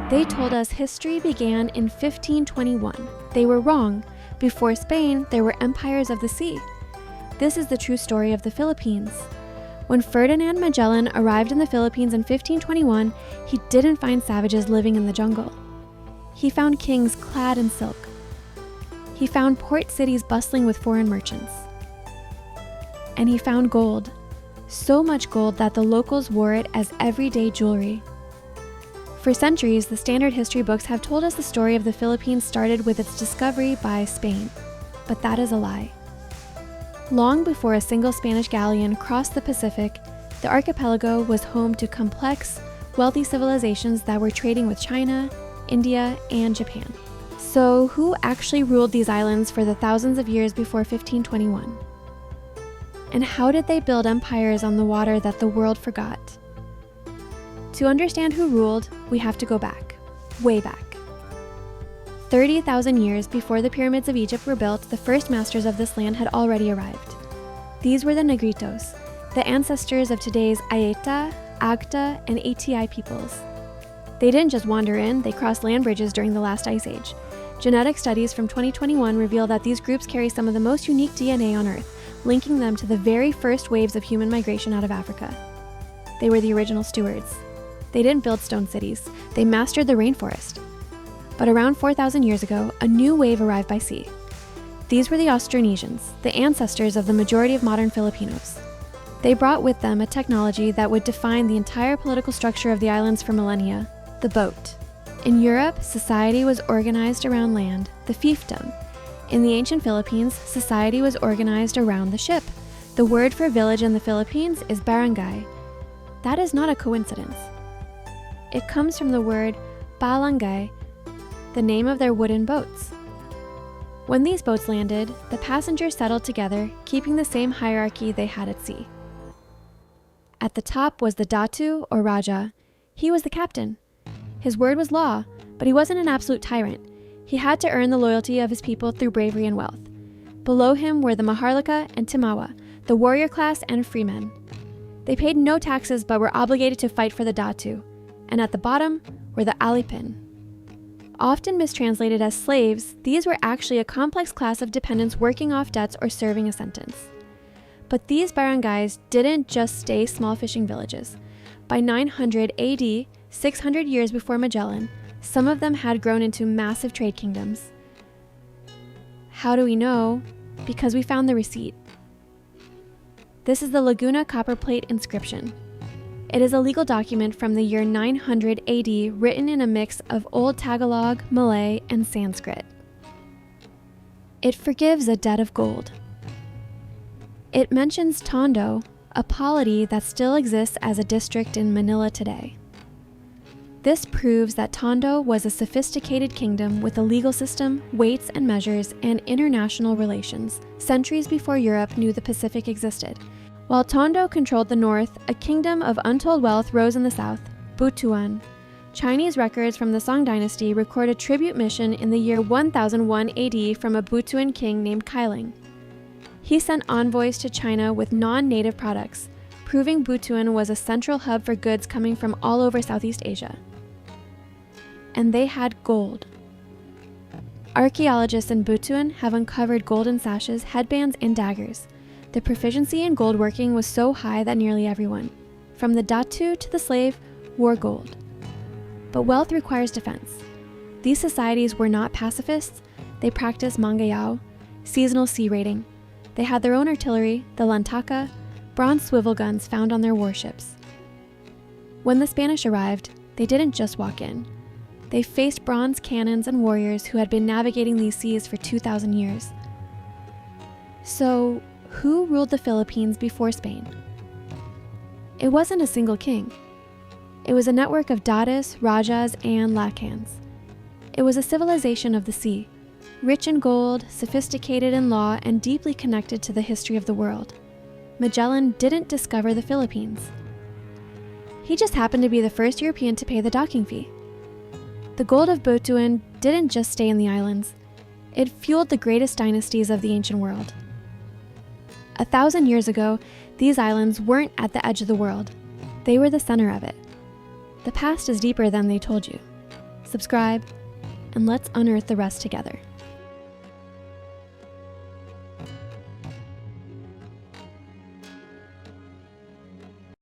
They told us history began in 1521. They were wrong. Before Spain, there were empires of the sea. This is the true story of the Philippines. When Ferdinand Magellan arrived in the Philippines in 1521, he didn't find savages living in the jungle. He found kings clad in silk. He found port cities bustling with foreign merchants. And he found gold. So much gold that the locals wore it as everyday jewelry. For centuries, the standard history books have told us the story of the Philippines started with its discovery by Spain. But that is a lie. Long before a single Spanish galleon crossed the Pacific, the archipelago was home to complex, wealthy civilizations that were trading with China, India, and Japan. So who actually ruled these islands for the thousands of years before 1521? And how did they build empires on the water that the world forgot? To understand who ruled, we have to go back, way back. 30,000 years before the pyramids of Egypt were built, the first masters of this land had already arrived. These were the Negritos, the ancestors of today's Ayeta, Agta, and Ati peoples. They didn't just wander in, they crossed land bridges during the last ice age. Genetic studies from 2021 reveal that these groups carry some of the most unique DNA on Earth, linking them to the very first waves of human migration out of Africa. They were the original stewards. They didn't build stone cities, they mastered the rainforest. But around 4,000 years ago, a new wave arrived by sea. These were the Austronesians, the ancestors of the majority of modern Filipinos. They brought with them a technology that would define the entire political structure of the islands for millennia, the boat. In Europe, society was organized around land, the fiefdom. In the ancient Philippines, society was organized around the ship. The word for village in the Philippines is barangay. That is not a coincidence. It comes from the word balangay, the name of their wooden boats. When these boats landed, the passengers settled together, keeping the same hierarchy they had at sea. At the top was the datu, or raja. He was the captain. His word was law, but he wasn't an absolute tyrant. He had to earn the loyalty of his people through bravery and wealth. Below him were the maharlika and timawa, the warrior class and freemen. They paid no taxes but were obligated to fight for the datu. And at the bottom were the alipin. Often mistranslated as slaves, these were actually a complex class of dependents working off debts or serving a sentence. But these barangays didn't just stay small fishing villages. By 900 AD, 600 years before Magellan, some of them had grown into massive trade kingdoms. How do we know? Because we found the receipt. This is the Laguna copperplate inscription. It is a legal document from the year 900 AD written in a mix of Old Tagalog, Malay, and Sanskrit. It forgives a debt of gold. It mentions Tondo, a polity that still exists as a district in Manila today. This proves that Tondo was a sophisticated kingdom with a legal system, weights and measures, and international relations, centuries before Europe knew the Pacific existed. While Tondo controlled the north, a kingdom of untold wealth rose in the south, Butuan. Chinese records from the Song dynasty record a tribute mission in the year 1001 AD from a Butuan king named Kailing. He sent envoys to China with non-native products, proving Butuan was a central hub for goods coming from all over Southeast Asia. And they had gold. Archaeologists in Butuan have uncovered golden sashes, headbands, and daggers. The proficiency in gold working was so high that nearly everyone, from the datu to the slave, wore gold. But wealth requires defense. These societies were not pacifists. They practiced manggayao, seasonal sea raiding. They had their own artillery, the lantaka, bronze swivel guns found on their warships. When the Spanish arrived, they didn't just walk in. They faced bronze cannons and warriors who had been navigating these seas for 2,000 years. So, who ruled the Philippines before Spain? It wasn't a single king. It was a network of datus, rajas, and lakans. It was a civilization of the sea, rich in gold, sophisticated in law, and deeply connected to the history of the world. Magellan didn't discover the Philippines. He just happened to be the first European to pay the docking fee. The gold of Butuan didn't just stay in the islands. It fueled the greatest dynasties of the ancient world. 1,000 years ago, these islands weren't at the edge of the world. They were the center of it. The past is deeper than they told you. subscribe, and let's unearth the rest together.